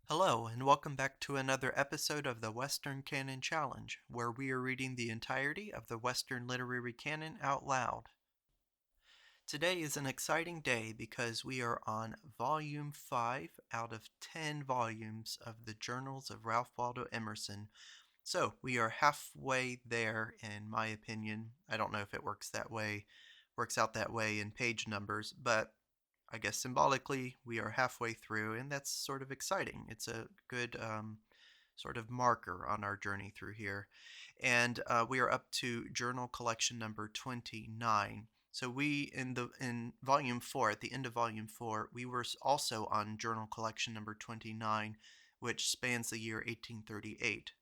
Hello, and welcome back to another episode of the Western Canon Challenge, where we are reading the entirety of the Western Literary Canon out loud. Today is an exciting day because we are on Volume 5 out of 10 volumes of the Journals of Ralph Waldo Emerson. So we are halfway there, in my opinion. I don't know if it works out that way in page numbers, but I guess symbolically we are halfway through, and that's sort of exciting. It's a good sort of marker on our journey through here. And we are up to journal collection number 29. So we in volume 4, at the end of volume 4, we were also on journal collection number 29, which spans the year 1838.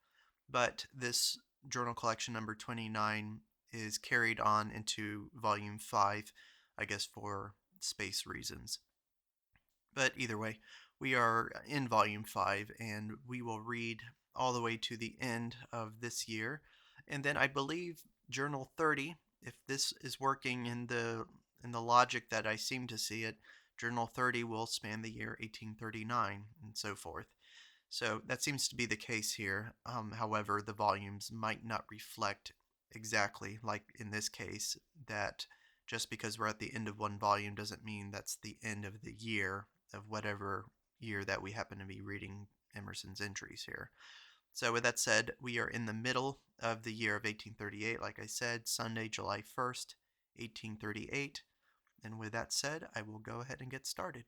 But this journal collection number 29 is carried on into volume 5, I guess for space reasons. But either way, we are in volume 5 and we will read all the way to the end of this year. And then I believe journal 30, if this is working in the logic that I seem to see it, journal 30 will span the year 1839 and so forth. So that seems to be the case here. However, the volumes might not reflect exactly, like in this case, that just because we're at the end of one volume doesn't mean that's the end of the year of whatever year that we happen to be reading Emerson's entries here. So, with that said, we are in the middle of the year of 1838, like I said, Sunday, July 1st, 1838. And with that said, I will go ahead and get started.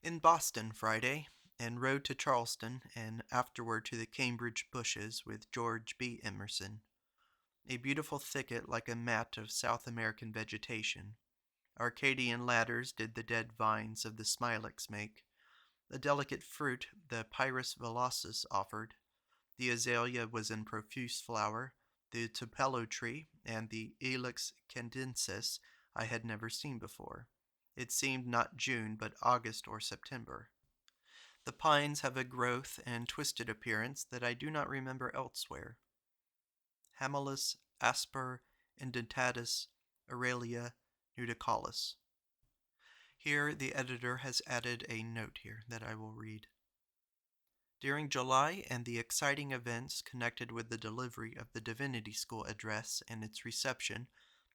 In Boston Friday, and rode to Charleston, and afterward to the Cambridge bushes with George B. Emerson. A beautiful thicket like a mat of South American vegetation. Arcadian ladders did the dead vines of the smilax make. The delicate fruit the Pyrus velocis offered. The azalea was in profuse flower. The tupelo tree and the Ilex candensis I had never seen before. It seemed not June, but August or September. The pines have a growth and twisted appearance that I do not remember elsewhere. Hamulus, asper, indentatus, aurelia, nudicalis. Here the editor has added a note here that I will read. During July and the exciting events connected with the delivery of the Divinity School address and its reception,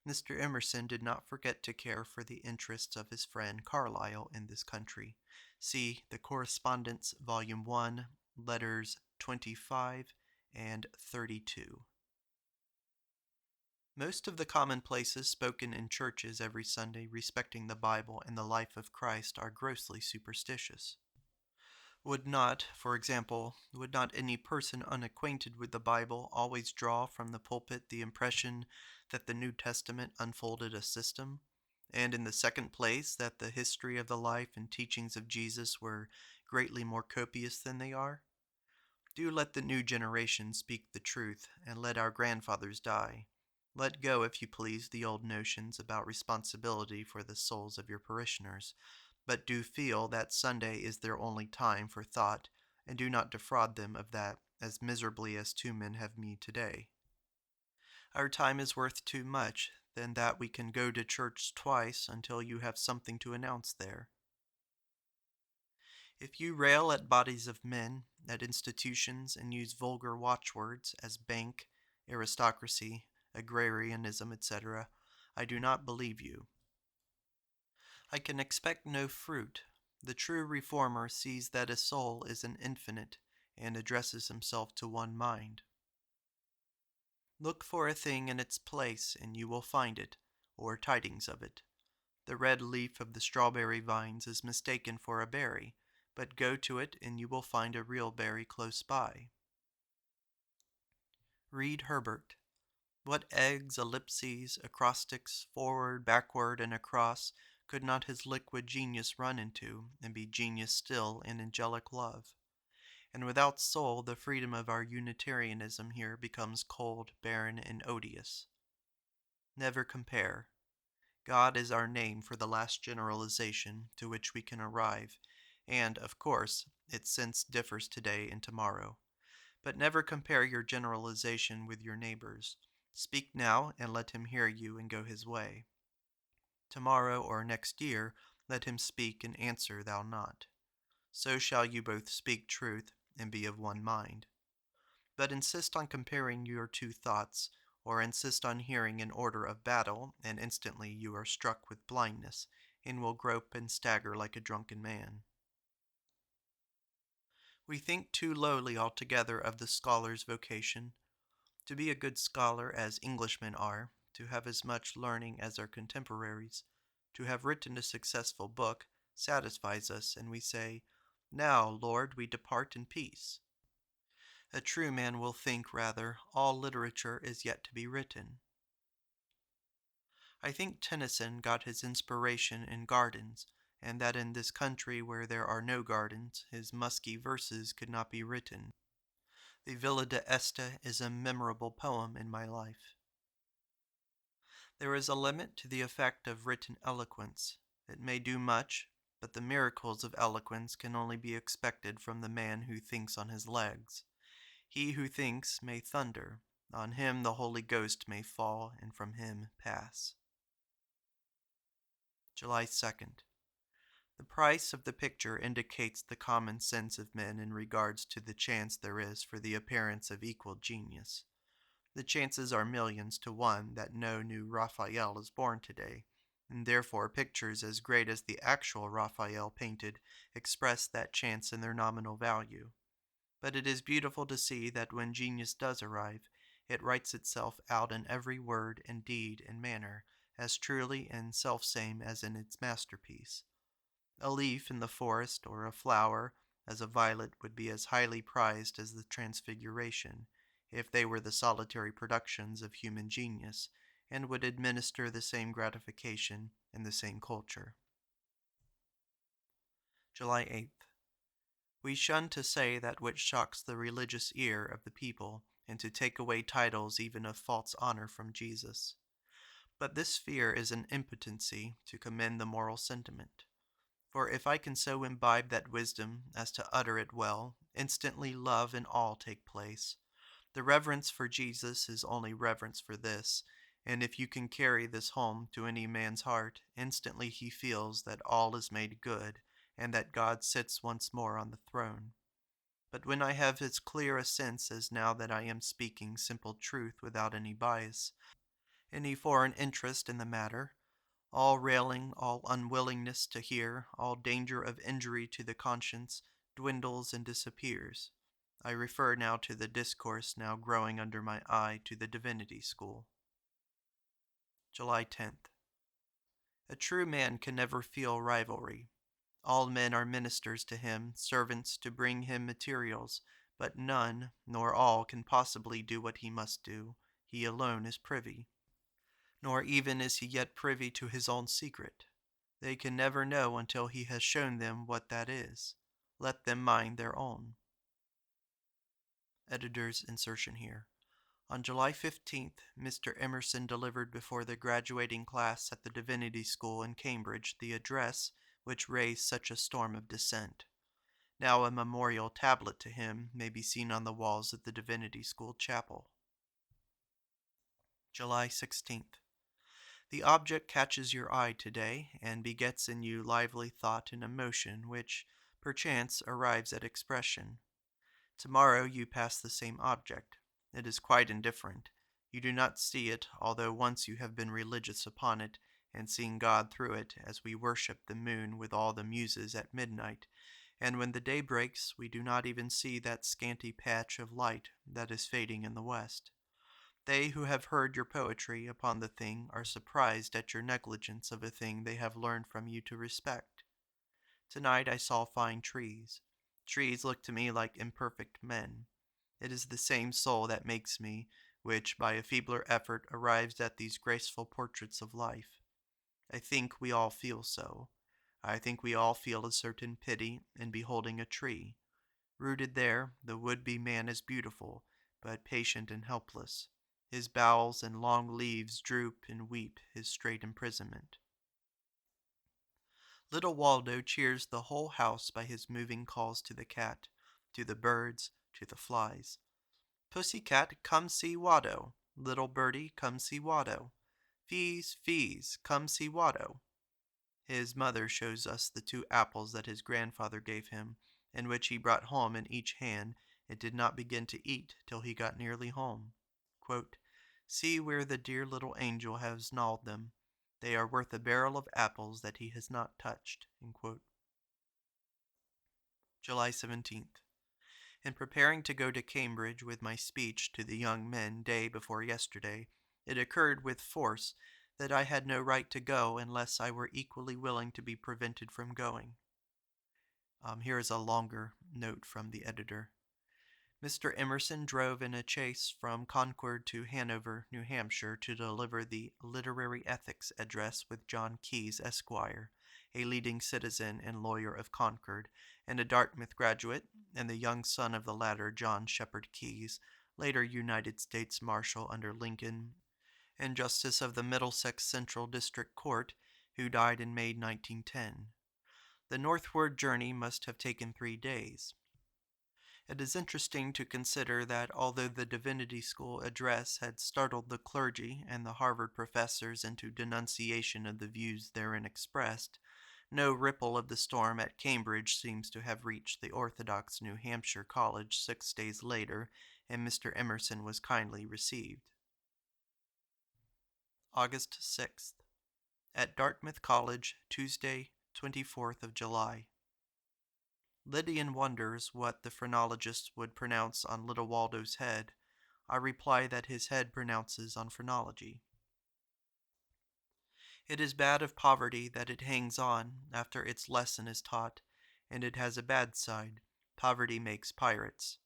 Mr. Emerson did not forget to care for the interests of his friend Carlyle in this country. See the Correspondence, Volume 1, Letters 25 and 32. Most of the commonplaces spoken in churches every Sunday respecting the Bible and the life of Christ are grossly superstitious. Would not any person unacquainted with the Bible always draw from the pulpit the impression that the New Testament unfolded a system, and in the second place that the history of the life and teachings of Jesus were greatly more copious than they are? Do let the new generation speak the truth, and let our grandfathers die. Let go, if you please, the old notions about responsibility for the souls of your parishioners, but do feel that Sunday is their only time for thought, and do not defraud them of that as miserably as two men have me today. Our time is worth too much than that we can go to church twice until you have something to announce there. If you rail at bodies of men, at institutions, and use vulgar watchwords as bank, aristocracy, agrarianism, etc., I do not believe you. I can expect no fruit. The true reformer sees that a soul is an infinite, and addresses himself to one mind. Look for a thing in its place, and you will find it, or tidings of it. The red leaf of the strawberry vines is mistaken for a berry, but go to it, and you will find a real berry close by. Read Herbert. What eggs, ellipses, acrostics, forward, backward, and across, could not his liquid genius run into, and be genius still in angelic love? And without soul, the freedom of our Unitarianism here becomes cold, barren, and odious. Never compare. God is our name for the last generalization to which we can arrive, and, of course, its sense differs today and tomorrow. But never compare your generalization with your neighbor's. Speak now, and let him hear you and go his way. Tomorrow or next year, let him speak and answer thou not. So shall you both speak truth and be of one mind. But insist on comparing your two thoughts, or insist on hearing an order of battle, and instantly you are struck with blindness, and will grope and stagger like a drunken man. We think too lowly altogether of the scholar's vocation. To be a good scholar as Englishmen are, to have as much learning as our contemporaries, to have written a successful book, satisfies us, and we say, "Now, Lord, we depart in peace." A true man will think, rather, all literature is yet to be written. I think Tennyson got his inspiration in gardens, and that in this country where there are no gardens, his musky verses could not be written. The Villa d'Este is a memorable poem in my life. There is a limit to the effect of written eloquence. It may do much, but the miracles of eloquence can only be expected from the man who thinks on his legs. He who thinks may thunder. On him the Holy Ghost may fall, and from him pass. July 2nd. The price of the picture indicates the common sense of men in regards to the chance there is for the appearance of equal genius. The chances are millions to one that no new Raphael is born today, and therefore pictures as great as the actual Raphael painted express that chance in their nominal value. But it is beautiful to see that when genius does arrive, it writes itself out in every word and deed and manner, as truly and selfsame as in its masterpiece. A leaf in the forest or a flower as a violet would be as highly prized as the Transfiguration, if they were the solitary productions of human genius, and would administer the same gratification and the same culture. July 8th. We shun to say that which shocks the religious ear of the people, and to take away titles even of false honor from Jesus. But this fear is an impotency to commend the moral sentiment. For if I can so imbibe that wisdom as to utter it well, instantly love and awe take place. The reverence for Jesus is only reverence for this, and if you can carry this home to any man's heart, instantly he feels that all is made good, and that God sits once more on the throne. But when I have as clear a sense as now that I am speaking simple truth without any bias, any foreign interest in the matter, all railing, all unwillingness to hear, all danger of injury to the conscience, dwindles and disappears. I refer now to the discourse now growing under my eye to the divinity school. July 10th. A true man can never feel rivalry. All men are ministers to him, servants to bring him materials, but none, nor all, can possibly do what he must do. He alone is privy. Nor even is he yet privy to his own secret. They can never know until he has shown them what that is. Let them mind their own. Editor's insertion here. On July 15th, Mr. Emerson delivered before the graduating class at the Divinity School in Cambridge the address which raised such a storm of dissent. Now a memorial tablet to him may be seen on the walls of the Divinity School chapel. July 16th. The object catches your eye today, and begets in you lively thought and emotion, which, perchance, arrives at expression. Tomorrow you pass the same object. It is quite indifferent. You do not see it, although once you have been religious upon it, and seen God through it, as we worship the moon with all the muses at midnight, and when the day breaks we do not even see that scanty patch of light that is fading in the west. They who have heard your poetry upon the thing are surprised at your negligence of a thing they have learned from you to respect. Tonight I saw fine trees. Trees look to me like imperfect men. It is the same soul that makes me, which by a feebler effort arrives at these graceful portraits of life. I think we all feel so. I think we all feel a certain pity in beholding a tree. Rooted there, the would-be man is beautiful, but patient and helpless. His boughs and long leaves droop and weep his strait imprisonment. Little Waldo cheers the whole house by his moving calls to the cat, to the birds, to the flies. Pussy cat, come see Watto. Little birdie, come see Watto. Fees, fees, come see Watto. His mother shows us the 2 apples that his grandfather gave him, and which he brought home in each hand, and did not begin to eat till he got nearly home. Quote, "See where the dear little angel has gnawed them. They are worth a barrel of apples that he has not touched." July 17th. In preparing to go to Cambridge with my speech to the young men day before yesterday, it occurred with force that I had no right to go unless I were equally willing to be prevented from going. Here is a longer note from the editor. Mr. Emerson drove in a chaise from Concord to Hanover, New Hampshire, to deliver the Literary Ethics address with John Keyes, Esquire, a leading citizen and lawyer of Concord, and a Dartmouth graduate, and the young son of the latter, John Shepherd Keyes, later United States Marshal under Lincoln, and Justice of the Middlesex Central District Court, who died in May 1910. The northward journey must have taken 3 days. It is interesting to consider that although the Divinity School address had startled the clergy and the Harvard professors into denunciation of the views therein expressed, no ripple of the storm at Cambridge seems to have reached the orthodox New Hampshire College 6 days later, and Mr. Emerson was kindly received. August 6th. At Dartmouth College, Tuesday, 24th of July. Lydian wonders what the phrenologist would pronounce on little Waldo's head. I reply that his head pronounces on phrenology. It is bad of poverty that it hangs on after its lesson is taught, and it has a bad side. Poverty makes pirates.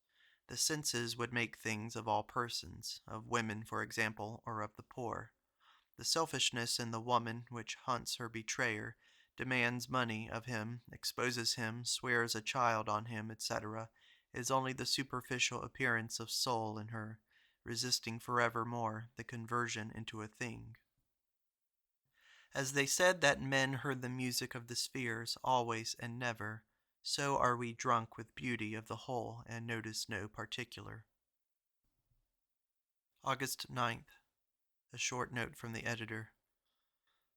The senses would make things of all persons, of women, for example, or of the poor. The selfishness in the woman which hunts her betrayer, demands money of him, exposes him, swears a child on him, etc., is only the superficial appearance of soul in her, resisting forevermore the conversion into a thing. As they said that men heard the music of the spheres always and never, so are we drunk with beauty of the whole and notice no particular. August 9th. A short note from the editor.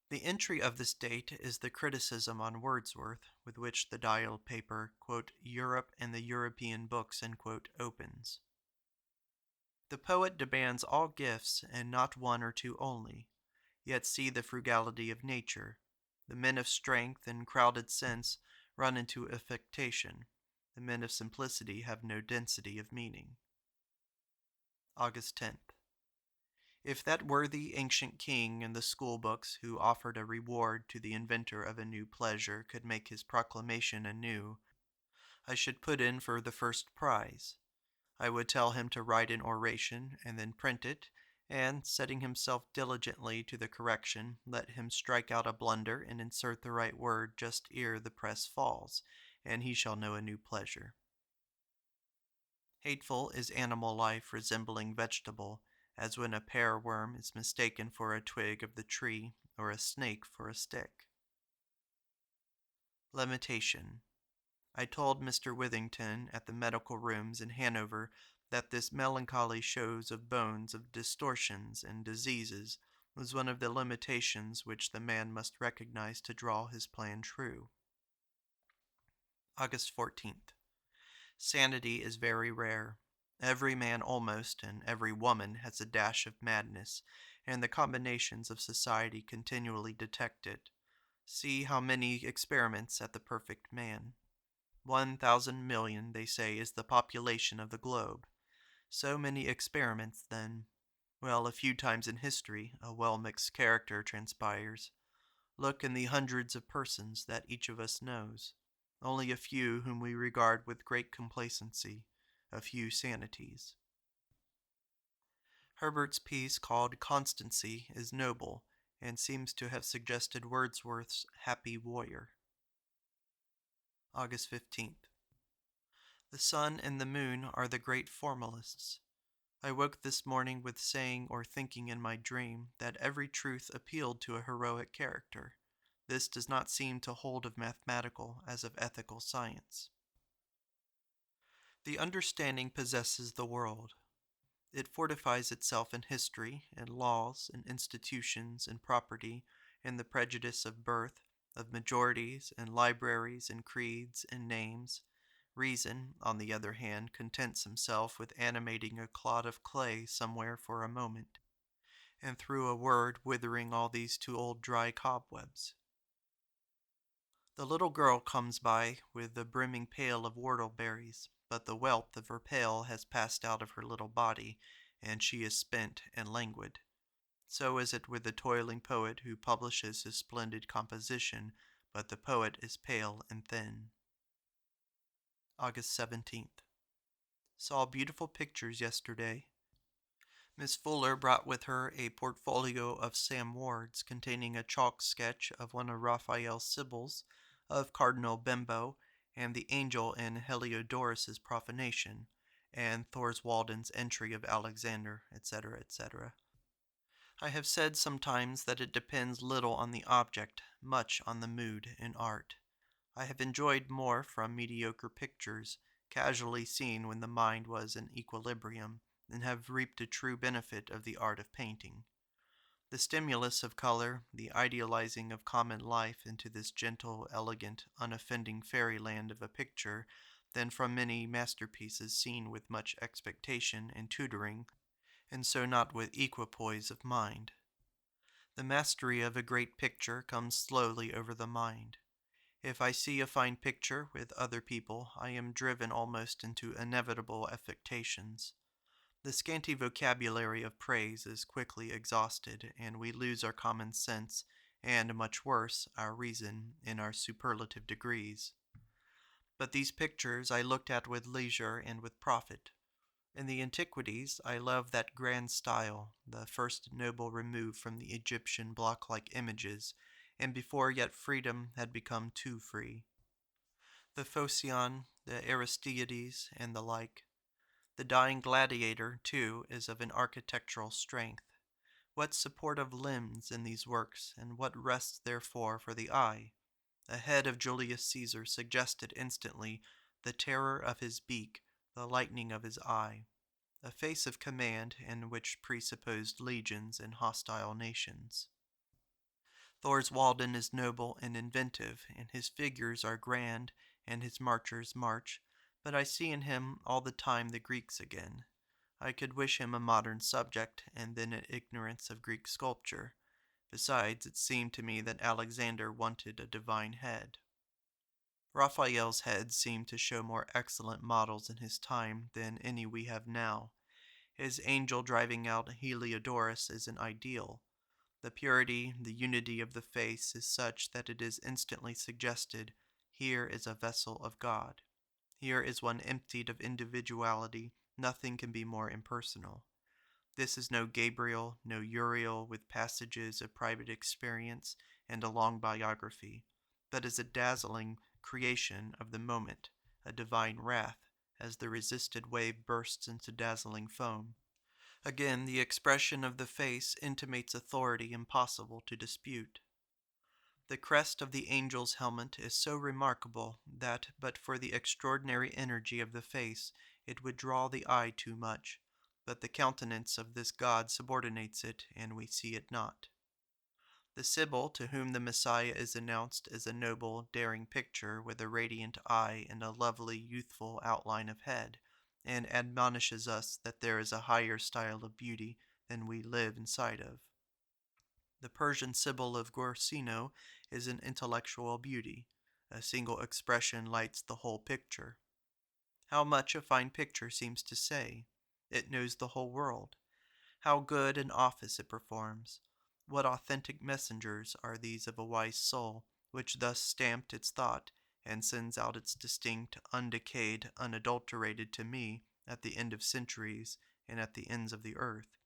The entry of this date is the criticism on Wordsworth with which the Dial paper, quote, "Europe and the European books," quote, opens. The poet demands all gifts and not 1 or 2 only, yet see the frugality of nature. The men of strength and crowded sense run into affectation. The men of simplicity have no density of meaning. August 10th. If that worthy ancient king in the school books who offered a reward to the inventor of a new pleasure could make his proclamation anew, I should put in for the first prize. I would tell him to write an oration and then print it, and, setting himself diligently to the correction, let him strike out a blunder and insert the right word just ere the press falls, and he shall know a new pleasure. Hateful is animal life resembling vegetable, as when a pear worm is mistaken for a twig of the tree, or a snake for a stick. Lamentation. I told Mr. Withington at the medical rooms in Hanover that this melancholy shows of bones of distortions and diseases was one of the limitations which the man must recognize to draw his plan true. August 14th. Sanity is very rare. Every man almost, and every woman has a dash of madness, and the combinations of society continually detect it. See how many experiments at the perfect man. 1,000 million, they say, is the population of the globe. So many experiments, then. Well, a few times in history, a well-mixed character transpires. Look in the hundreds of persons that each of us knows. Only a few whom we regard with great complacency, a few sanities. Herbert's piece called Constancy is noble, and seems to have suggested Wordsworth's Happy Warrior. August 15th. The sun and the moon are the great formalists. I woke this morning with saying or thinking in my dream that every truth appealed to a heroic character. This does not seem to hold of mathematical as of ethical science. The understanding possesses the world. It fortifies itself in history, in laws, in institutions, in property, in the prejudice of birth, of majorities and libraries and creeds and names. Reason, on the other hand, contents himself with animating a clod of clay somewhere for a moment, and through a word withering all these too old dry cobwebs. The little girl comes by with the brimming pail of whortleberries, but the wealth of her pail has passed out of her little body, and she is spent and languid. So is it with the toiling poet who publishes his splendid composition, but the poet is pale and thin. August 17th. Saw beautiful pictures yesterday. Miss Fuller brought with her a portfolio of Sam Ward's containing a chalk sketch of one of Raphael's Sibyls, of Cardinal Bembo, and the angel in Heliodorus's Profanation, and Thorswalden's entry of Alexander, etc., etc. I have said sometimes that it depends little on the object, much on the mood in art. I have enjoyed more from mediocre pictures, casually seen when the mind was in equilibrium, and have reaped a true benefit of the art of painting. The stimulus of color, the idealizing of common life into this gentle, elegant, unoffending fairyland of a picture, than from many masterpieces seen with much expectation and tutoring, and so not with equipoise of mind. The mastery of a great picture comes slowly over the mind. If I see a fine picture with other people, I am driven almost into inevitable affectations. The scanty vocabulary of praise is quickly exhausted, and we lose our common sense, and, much worse, our reason, in our superlative degrees. But these pictures I looked at with leisure and with profit. In the antiquities, I love that grand style, the first noble remove from the Egyptian block-like images, and before yet freedom had become too free. The Phocion, the Aristides, and the like. The dying gladiator, too, is of an architectural strength. What supportive limbs in these works, and what rests therefore for the eye? A head of Julius Caesar suggested instantly the terror of his beak, the lightning of his eye. A face of command in which presupposed legions and hostile nations. Thorswalden is noble and inventive, and his figures are grand, and his marchers march, but I see in him all the time the Greeks again. I could wish him a modern subject, and then an ignorance of Greek sculpture. Besides, it seemed to me that Alexander wanted a divine head. Raphael's head seemed to show more excellent models in his time than any we have now. His angel driving out Heliodorus is an ideal. The purity, the unity of the face is such that it is instantly suggested, here is a vessel of God. Here is one emptied of individuality, nothing can be more impersonal. This is no Gabriel, no Uriel with passages of private experience and a long biography, but is a dazzling creation of the moment, a divine wrath, as the resisted wave bursts into dazzling foam. Again, the expression of the face intimates authority impossible to dispute. The crest of the angel's helmet is so remarkable that, but for the extraordinary energy of the face, it would draw the eye too much, but the countenance of this god subordinates it, and we see it not. The Sibyl to whom the Messiah is announced is a noble, daring picture with a radiant eye and a lovely, youthful outline of head, and admonishes us that there is a higher style of beauty than we live in sight of. The Persian Sibyl of Guercino is an intellectual beauty. A single expression lights the whole picture. How much a fine picture seems to say! It knows the whole world. How good an office it performs! What authentic messengers are these of a wise soul, which thus stamped its thought, and sends out its distinct, undecayed, unadulterated to me, at the end of centuries, and at the ends of the earth.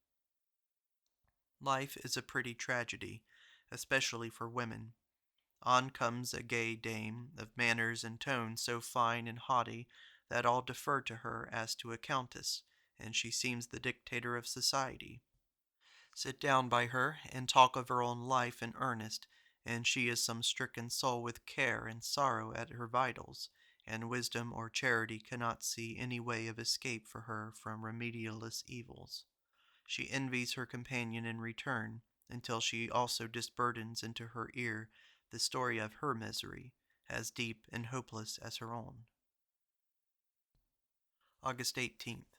Life is a pretty tragedy, especially for women. On comes a gay dame, of manners and tone so fine and haughty that all defer to her as to a countess, and she seems the dictator of society. Sit down by her, and talk of her own life in earnest, and she is some stricken soul with care and sorrow at her vitals, and wisdom or charity cannot see any way of escape for her from remedialess evils. She envies her companion in return, until she also disburdens into her ear the story of her misery, as deep and hopeless as her own. August 18th.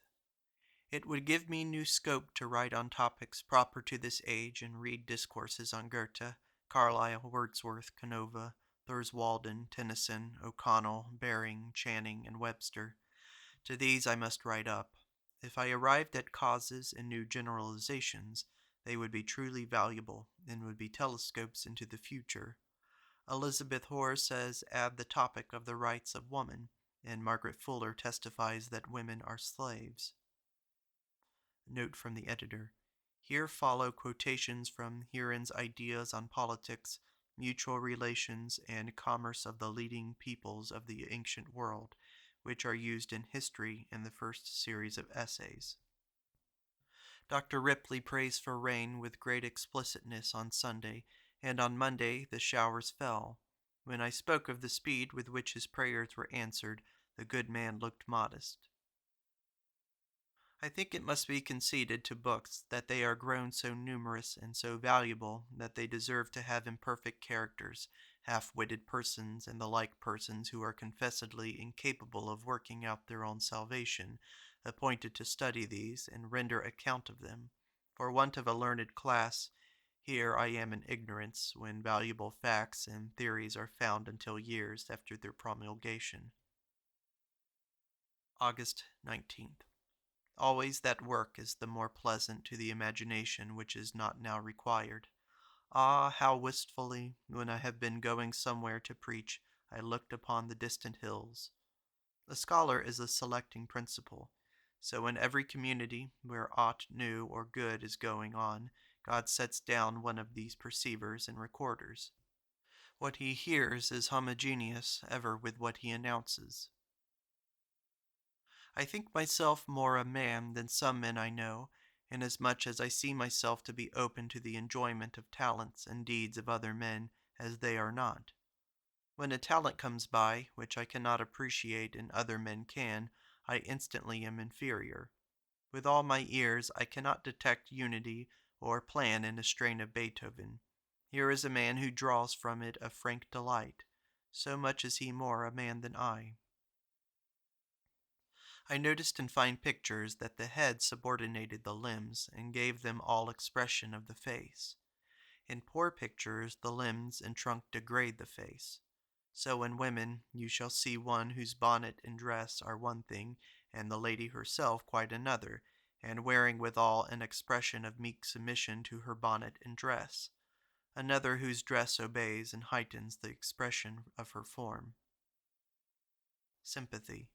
It would give me new scope to write on topics proper to this age and read discourses on Goethe, Carlyle, Wordsworth, Canova, Thurs Walden, Tennyson, O'Connell, Baring, Channing, and Webster. To these I must write up. If I arrived at causes and new generalizations, they would be truly valuable and would be telescopes into the future. Elizabeth Hoare says add the topic of the rights of woman, and Margaret Fuller testifies that women are slaves. Note from the editor. Here follow quotations from Heron's ideas on politics, mutual relations, and commerce of the leading peoples of the ancient world, which are used in history in the first series of essays. Dr. Ripley prays for rain with great explicitness on Sunday, and on Monday the showers fell. When I spoke of the speed with which his prayers were answered, the good man looked modest. I think it must be conceded to books that they are grown so numerous and so valuable that they deserve to have imperfect characters, half-witted persons, and the like persons who are confessedly incapable of working out their own salvation, appointed to study these and render account of them. For want of a learned class, here I am in ignorance, when valuable facts and theories are found until years after their promulgation. August 19th. Always that work is the more pleasant to the imagination which is not now required. Ah, how wistfully, when I have been going somewhere to preach, I looked upon the distant hills. The scholar is a selecting principle. So in every community where aught new or good is going on, God sets down one of these perceivers and recorders. What he hears is homogeneous ever with what he announces. I think myself more a man than some men I know, inasmuch as I see myself to be open to the enjoyment of talents and deeds of other men, as they are not. When a talent comes by, which I cannot appreciate and other men can, I instantly am inferior. With all my ears I cannot detect unity or plan in a strain of Beethoven. Here is a man who draws from it a frank delight. So much is he more a man than I. I noticed in fine pictures that the head subordinated the limbs and gave them all expression of the face. In poor pictures the limbs and trunk degrade the face. So in women you shall see one whose bonnet and dress are one thing, and the lady herself quite another, and wearing withal an expression of meek submission to her bonnet and dress. Another whose dress obeys and heightens the expression of her form. Sympathy.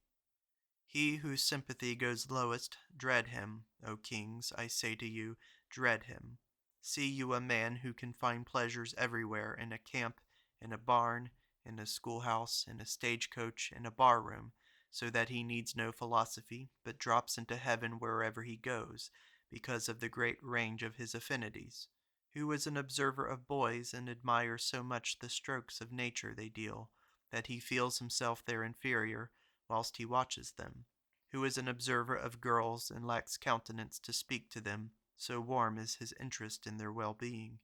He whose sympathy goes lowest, dread him, O kings, I say to you, dread him. See you a man who can find pleasures everywhere, in a camp, in a barn, in a schoolhouse, in a stagecoach, in a bar-room, so that he needs no philosophy, but drops into heaven wherever he goes, because of the great range of his affinities, who is an observer of boys and admires so much the strokes of nature they deal, that he feels himself their inferior, whilst he watches them, who is an observer of girls and lacks countenance to speak to them, so warm is his interest in their well-being,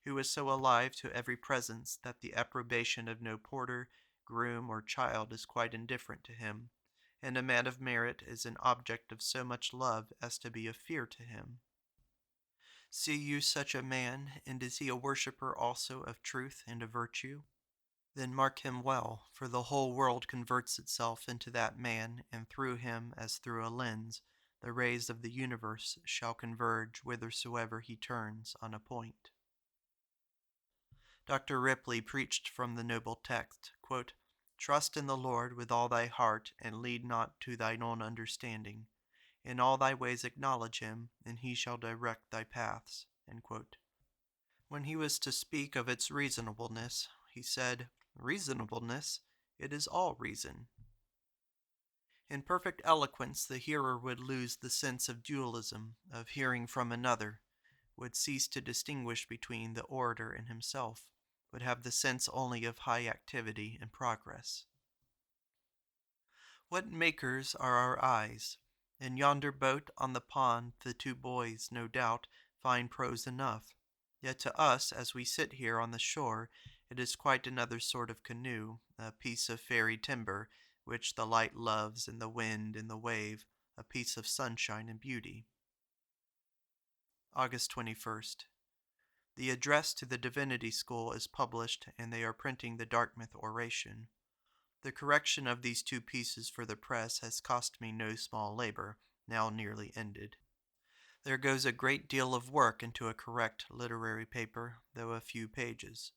who is so alive to every presence that the approbation of no porter, groom, or child is quite indifferent to him, and a man of merit is an object of so much love as to be a fear to him. See you such a man, and is he a worshipper also of truth and of virtue? Then mark him well, for the whole world converts itself into that man, and through him, as through a lens, the rays of the universe shall converge whithersoever he turns on a point. Dr. Ripley preached from the noble text, quote, Trust in the Lord with all thy heart, and lead not to thine own understanding. In all thy ways acknowledge him, and he shall direct thy paths. End quote. When he was to speak of its reasonableness, he said, Reasonableness? It is all reason. In perfect eloquence, the hearer would lose the sense of dualism, of hearing from another, would cease to distinguish between the orator and himself, would have the sense only of high activity and progress. What makers are our eyes? In yonder boat on the pond the two boys, no doubt, find prose enough. Yet to us, as we sit here on the shore, It is quite another sort of canoe, a piece of fairy timber, which the light loves and the wind and the wave, a piece of sunshine and beauty. August 21st. The address to the Divinity School is published, and they are printing the Dartmouth oration. The correction of these two pieces for the press has cost me no small labor, now nearly ended. There goes a great deal of work into a correct literary paper, though a few pages.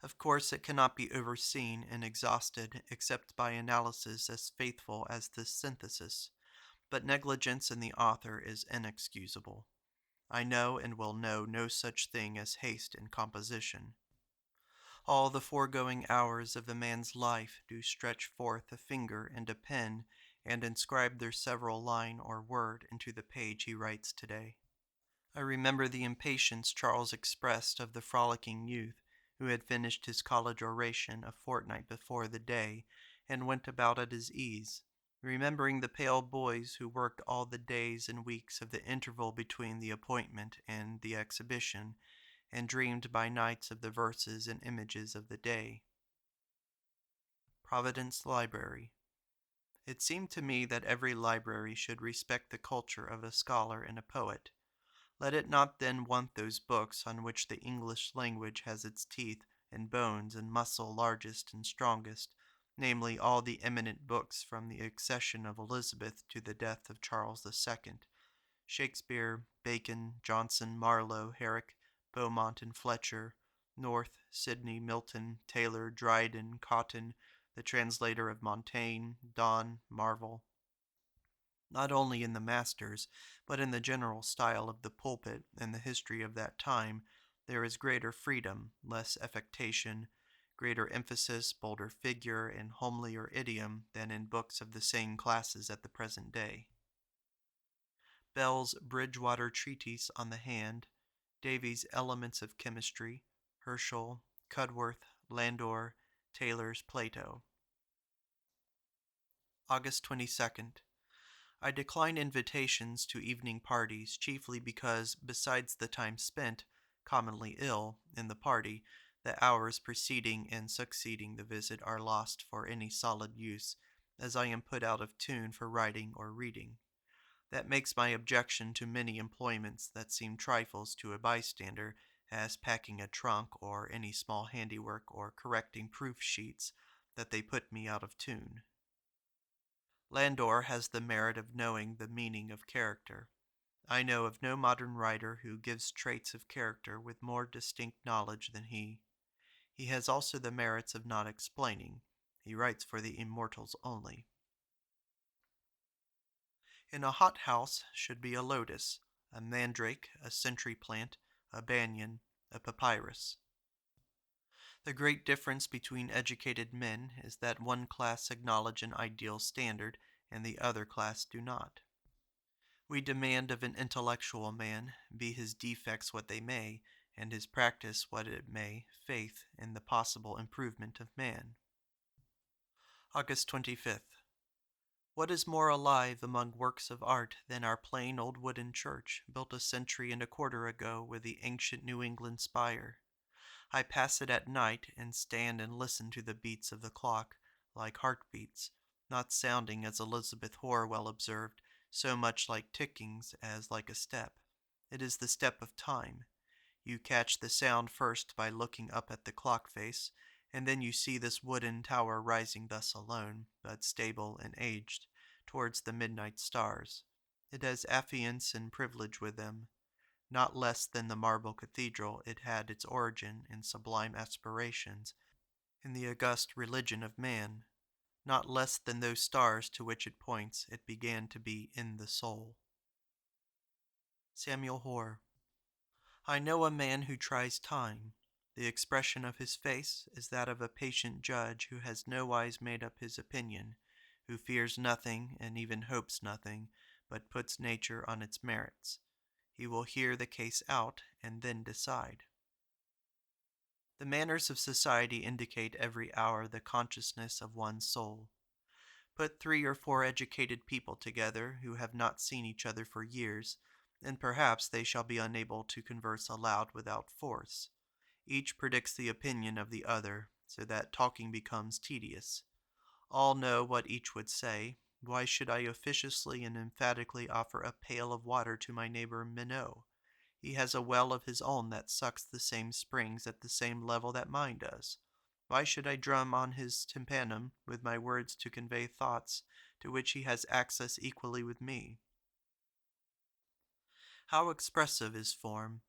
Of course, it cannot be overseen and exhausted except by analysis as faithful as this synthesis, but negligence in the author is inexcusable. I know and will know no such thing as haste in composition. All the foregoing hours of a man's life do stretch forth a finger and a pen and inscribe their several line or word into the page he writes today. I remember the impatience Charles expressed of the frolicking youth who had finished his college oration a fortnight before the day and went about at his ease, remembering the pale boys who worked all the days and weeks of the interval between the appointment and the exhibition, and dreamed by nights of the verses and images of the day. Providence Library. It seemed to me that every library should respect the culture of a scholar and a poet. Let it not then want those books on which the English language has its teeth and bones and muscle largest and strongest, namely all the eminent books from the accession of Elizabeth to the death of Charles II, Shakespeare, Bacon, Johnson, Marlowe, Herrick, Beaumont, and Fletcher, North, Sidney, Milton, Taylor, Dryden, Cotton, the translator of Montaigne, Donne, Marvell. Not only in the masters, but in the general style of the pulpit and the history of that time, there is greater freedom, less affectation, greater emphasis, bolder figure, and homelier idiom than in books of the same classes at the present day. Bell's Bridgewater Treatise on the Hand, Davies' Elements of Chemistry, Herschel, Cudworth, Landor, Taylor's Plato. August 22nd. I decline invitations to evening parties chiefly because, besides the time spent, commonly ill, in the party, the hours preceding and succeeding the visit are lost for any solid use, as I am put out of tune for writing or reading. That makes my objection to many employments that seem trifles to a bystander, as packing a trunk or any small handiwork or correcting proof sheets, that they put me out of tune. Landor has the merit of knowing the meaning of character. I know of no modern writer who gives traits of character with more distinct knowledge than he. He has also the merits of not explaining. He writes for the immortals only. In a hothouse should be a lotus, a mandrake, a century plant, a banyan, a papyrus. The great difference between educated men is that one class acknowledge an ideal standard and the other class do not. We demand of an intellectual man, be his defects what they may, and his practice what it may, faith in the possible improvement of man. August 25th. What is more alive among works of art than our plain old wooden church, built a century and a quarter ago with the ancient New England spire? I pass it at night and stand and listen to the beats of the clock, like heartbeats, not sounding, as Elizabeth Hoar well observed, so much like tickings as like a step. It is the step of time. You catch the sound first by looking up at the clock face, and then you see this wooden tower rising thus alone, but stable and aged, towards the midnight stars. It has affiance and privilege with them. Not less than the marble cathedral, it had its origin in sublime aspirations, in the august religion of man. Not less than those stars to which it points, it began to be in the soul. Samuel Hoare. I know a man who tries time. The expression of his face is that of a patient judge who has nowise made up his opinion, who fears nothing and even hopes nothing, but puts nature on its merits. He will hear the case out and then decide. The manners of society indicate every hour the consciousness of one's soul. Put 3 or 4 educated people together who have not seen each other for years, and perhaps they shall be unable to converse aloud without force. Each predicts the opinion of the other, so that talking becomes tedious. All know what each would say. Why should I officiously and emphatically offer a pail of water to my neighbor Minot? He has a well of his own that sucks the same springs at the same level that mine does. Why should I drum on his tympanum with my words to convey thoughts to which he has access equally with me? How expressive is form!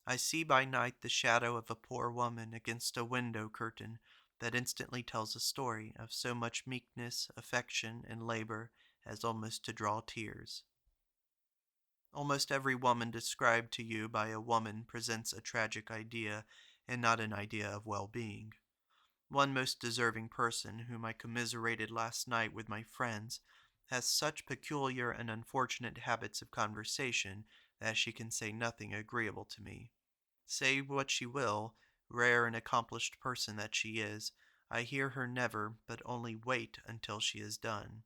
I see by night the shadow of a poor woman against a window curtain that instantly tells a story of so much meekness, affection, and labor as almost to draw tears. Almost every woman described to you by a woman presents a tragic idea and not an idea of well-being. One most deserving person, whom I commiserated last night with my friends, has such peculiar and unfortunate habits of conversation that she can say nothing agreeable to me. Say what she will, rare and accomplished person that she is, I hear her never, but only wait until she is done.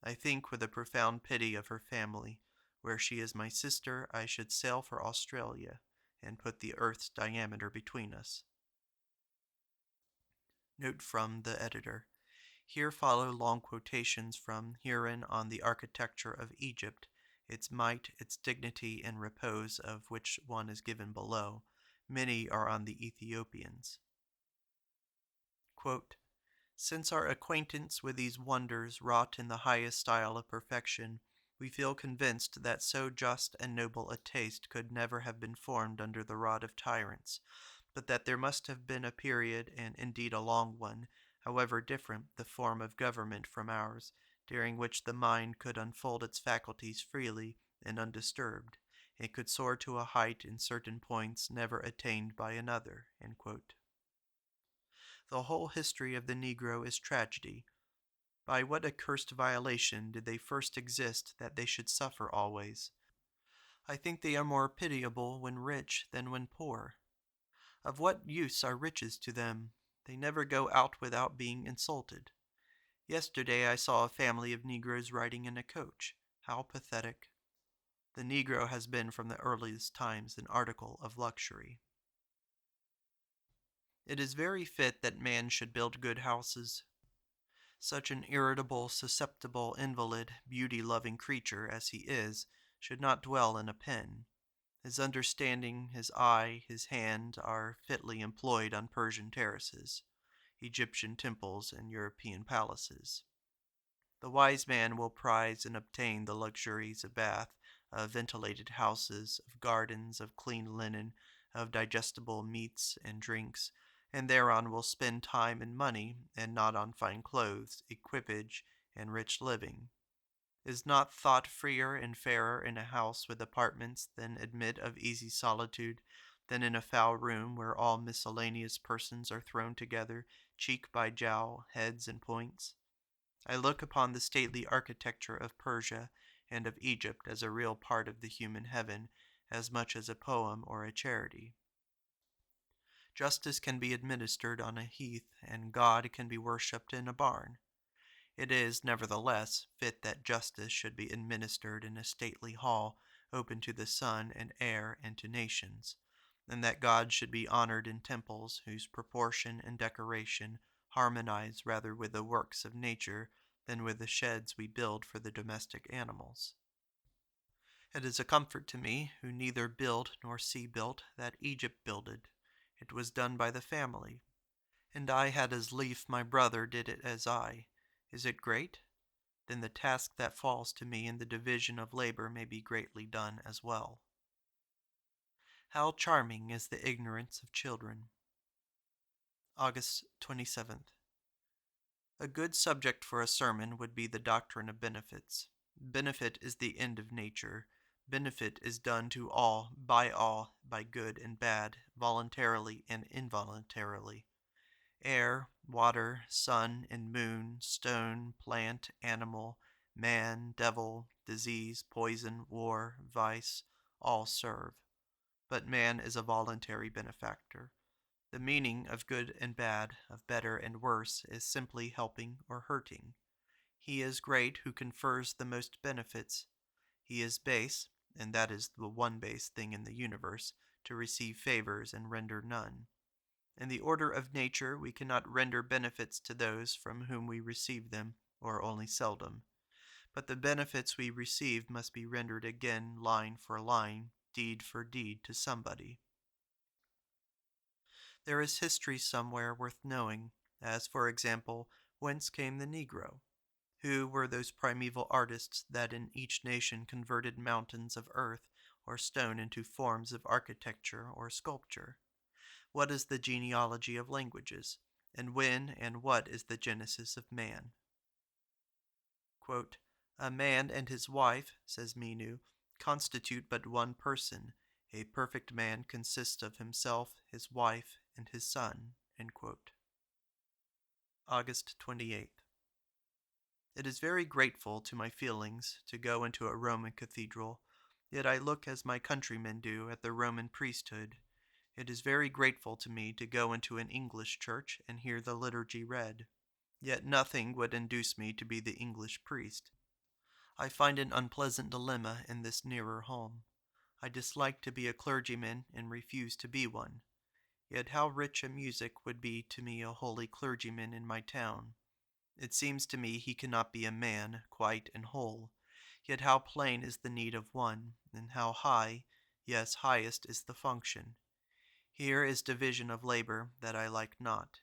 I think with a profound pity of her family. Were she as my sister, I should sail for Australia, and put the earth's diameter between us. Note from the editor. Here follow long quotations from Herein on the architecture of Egypt, its might, its dignity, and repose, of which one is given below. Many are on the Ethiopians. Quote, Since our acquaintance with these wonders wrought in the highest style of perfection, we feel convinced that so just and noble a taste could never have been formed under the rod of tyrants, but that there must have been a period, and indeed a long one, however different the form of government from ours, during which the mind could unfold its faculties freely and undisturbed, and could soar to a height in certain points never attained by another. The whole history of the Negro is tragedy. By what accursed violation did they first exist that they should suffer always? I think they are more pitiable when rich than when poor. Of what use are riches to them? They never go out without being insulted. Yesterday I saw a family of Negroes riding in a coach. How pathetic. The Negro has been from the earliest times an article of luxury. It is very fit that man should build good houses. Such an irritable, susceptible, invalid, beauty-loving creature as he is should not dwell in a pen. His understanding, his eye, his hand are fitly employed on Persian terraces, Egyptian temples, and European palaces. The wise man will prize and obtain the luxuries of Bath, of ventilated houses, of gardens, of clean linen, of digestible meats and drinks, and thereon will spend time and money, and not on fine clothes, equipage, and rich living. Is not thought freer and fairer in a house with apartments than admit of easy solitude, than in a foul room where all miscellaneous persons are thrown together, cheek by jowl, heads and points? I look upon the stately architecture of Persia and of Egypt as a real part of the human heaven, as much as a poem or a charity. Justice can be administered on a heath, and God can be worshipped in a barn. It is, nevertheless, fit that justice should be administered in a stately hall, open to the sun and air and to nations, and that God should be honored in temples whose proportion and decoration harmonize rather with the works of nature than with the sheds we build for the domestic animals. It is a comfort to me, who neither build nor see built, that Egypt builded. It was done by the family, and I had as lief my brother did it as I. Is it great? Then the task that falls to me in the division of labor may be greatly done as well. How charming is the ignorance of children. August 27th. A good subject for a sermon would be the doctrine of benefits. Benefit is the end of nature. Benefit is done to all, by good and bad, voluntarily and involuntarily. Air, water, sun and moon, stone, plant, animal, man, devil, disease, poison, war, vice, all serve. But man is a voluntary benefactor. The meaning of good and bad, of better and worse, is simply helping or hurting. He is great who confers the most benefits. He is base, and that is the one base thing in the universe, to receive favors and render none. In the order of nature, we cannot render benefits to those from whom we receive them, or only seldom. But the benefits we receive must be rendered again line for line, deed for deed to somebody. There is history somewhere worth knowing, as, for example, whence came the Negro? Who were those primeval artists that in each nation converted mountains of earth or stone into forms of architecture or sculpture? What is the genealogy of languages? And when and what is the genesis of man? Quote, a man and his wife, says Menu, constitute but one person. A perfect man consists of himself, his wife, and his son. August 28th. It is very grateful to my feelings to go into a Roman cathedral, yet I look as my countrymen do at the Roman priesthood. It is very grateful to me to go into an English church and hear the liturgy read, yet nothing would induce me to be the English priest. I find an unpleasant dilemma in this nearer home. I dislike to be a clergyman and refuse to be one. Yet how rich a music would be to me a holy clergyman in my town. It seems to me he cannot be a man, quite and whole. Yet how plain is the need of one, and how high, yes, highest is the function. Here is division of labor that I like not.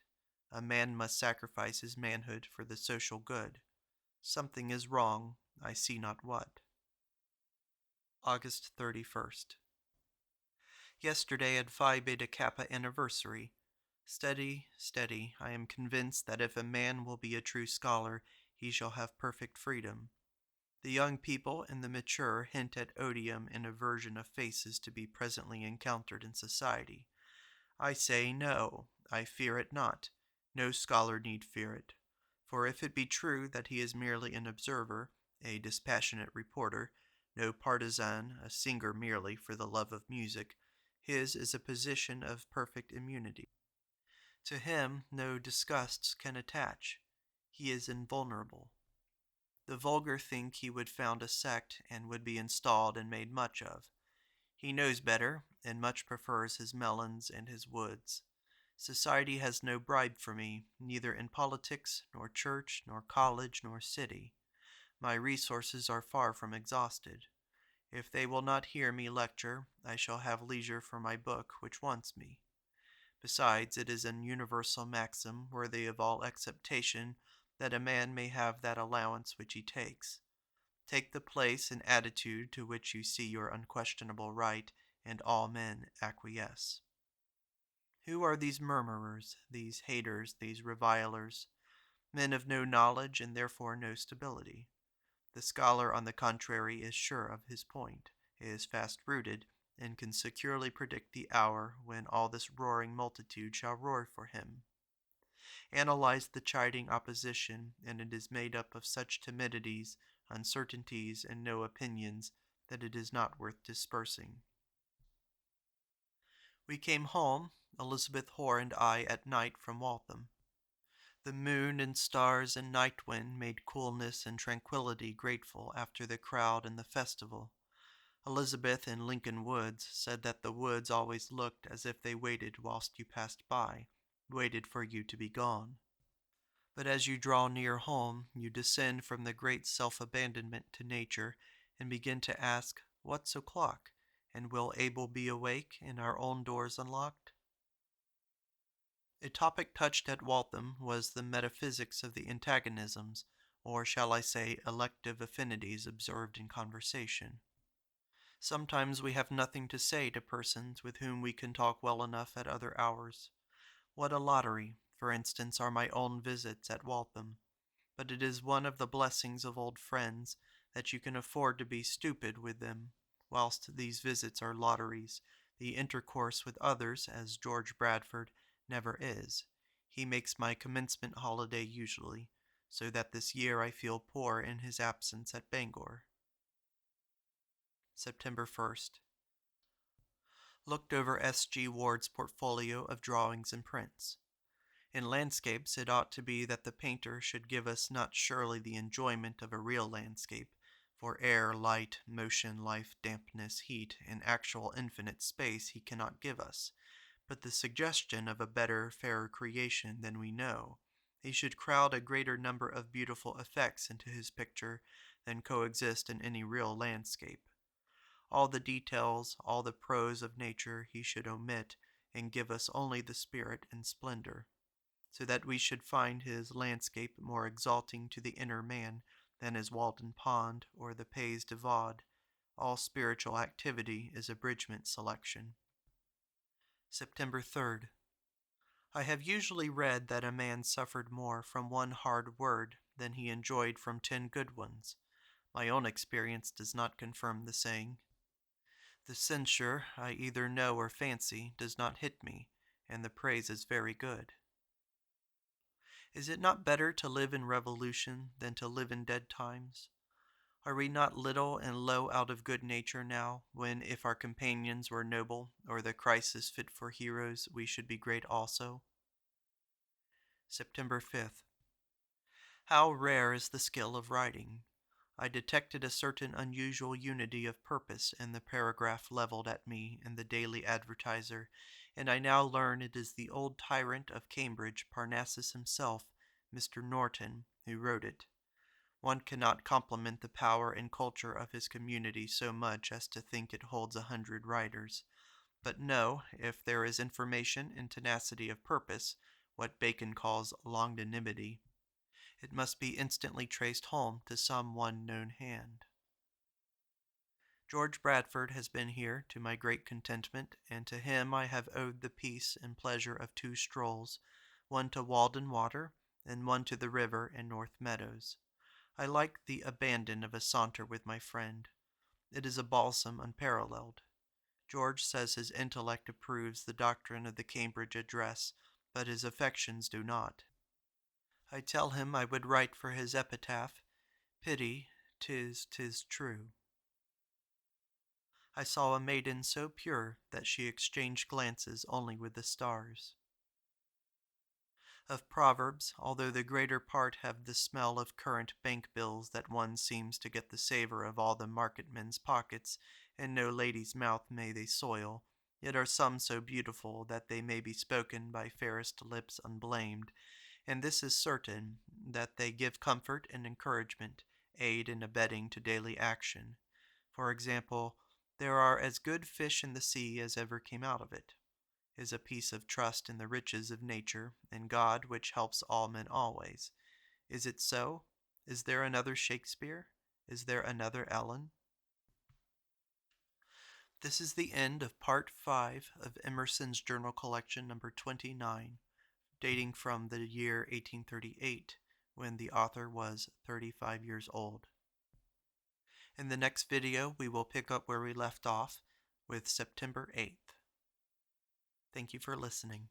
A man must sacrifice his manhood for the social good. Something is wrong, I see not what. August 31st. Yesterday had Phi Beta Kappa anniversary. Steady, steady, I am convinced that if a man will be a true scholar, he shall have perfect freedom. The young people and the mature hint at odium and aversion of faces to be presently encountered in society. I say no, I fear it not. No scholar need fear it. For if it be true that he is merely an observer, a dispassionate reporter, no partisan, a singer merely for the love of music, his is a position of perfect immunity. To him no disgusts can attach. He is invulnerable. The vulgar think he would found a sect and would be installed and made much of. He knows better, and much prefers his melons and his woods. Society has no bribe for me, neither in politics, nor church, nor college, nor city. My resources are far from exhausted. If they will not hear me lecture, I shall have leisure for my book which wants me. Besides, it is an universal maxim, worthy of all acceptation, that a man may have that allowance which he takes. Take the place and attitude to which you see your unquestionable right, and all men acquiesce. Who are these murmurers, these haters, these revilers? Men of no knowledge and therefore no stability. The scholar, on the contrary, is sure of his point, is fast rooted, and can securely predict the hour when all this roaring multitude shall roar for him. Analyze the chiding opposition, and it is made up of such timidities, uncertainties, and no opinions, that it is not worth dispersing. We came home, Elizabeth Hoare and I, at night from Waltham. The moon and stars and night wind made coolness and tranquillity grateful after the crowd and the festival. Elizabeth in Lincoln Woods said that the woods always looked as if they waited whilst you passed by, waited for you to be gone. But as you draw near home, you descend from the great self-abandonment to nature and begin to ask, what's o'clock, and will Abel be awake and our own doors unlocked? A topic touched at Waltham was the metaphysics of the antagonisms, or shall I say elective affinities observed in conversation. Sometimes we have nothing to say to persons with whom we can talk well enough at other hours. What a lottery, for instance, are my own visits at Waltham. But it is one of the blessings of old friends that you can afford to be stupid with them, whilst these visits are lotteries. The intercourse with others, as George Bradford, never is. He makes my commencement holiday usually, so that this year I feel poor in his absence at Bangor. September 1st. Looked over S.G. Ward's portfolio of drawings and prints. In landscapes, it ought to be that the painter should give us not surely the enjoyment of a real landscape, for air, light, motion, life, dampness, heat, and actual infinite space he cannot give us, but the suggestion of a better, fairer creation than we know. He should crowd a greater number of beautiful effects into his picture than coexist in any real landscape. All the details, all the prose of nature he should omit, and give us only the spirit and splendor, so that we should find his landscape more exalting to the inner man than is Walden Pond or the Pays de Vaud. All spiritual activity is abridgment selection. September 3rd. I have usually read that a man suffered more from one hard word than he enjoyed from 10 good ones. My own experience does not confirm the saying. The censure I either know or fancy does not hit me, and the praise is very good. Is it not better to live in revolution than to live in dead times? Are we not little and low out of good nature now, when if our companions were noble, or the crisis fit for heroes, we should be great also? September 5th. How rare is the skill of writing! I detected a certain unusual unity of purpose in the paragraph leveled at me in the Daily Advertiser, and I now learn it is the old tyrant of Cambridge, Parnassus himself, Mr. Norton, who wrote it. One cannot compliment the power and culture of his community so much as to think it holds 100 writers. But no, if there is information and tenacity of purpose, what Bacon calls longanimity, it must be instantly traced home to some one known hand. George Bradford has been here to my great contentment, and to him I have owed the peace and pleasure of 2 strolls, one to Walden Water, and one to the river and North Meadows. I like the abandon of a saunter with my friend. It is a balsam unparalleled. George says his intellect approves the doctrine of the Cambridge Address, but his affections do not. I tell him I would write for his epitaph, "Pity, 'tis true." I saw a maiden so pure that she exchanged glances only with the stars. Of Proverbs, although the greater part have the smell of current bank bills that one seems to get the savor of all the marketmen's pockets, and no lady's mouth may they soil, yet are some so beautiful that they may be spoken by fairest lips unblamed, and this is certain, that they give comfort and encouragement, aid and abetting to daily action. For example, there are as good fish in the sea as ever came out of it, is a piece of trust in the riches of nature and God which helps all men always. Is it so? Is there another Shakespeare? Is there another Ellen? This is the end of Part 5 of Emerson's Journal Collection number 29, dating from the year 1838, when the author was 35 years old. In the next video, we will pick up where we left off with September 8th. Thank you for listening.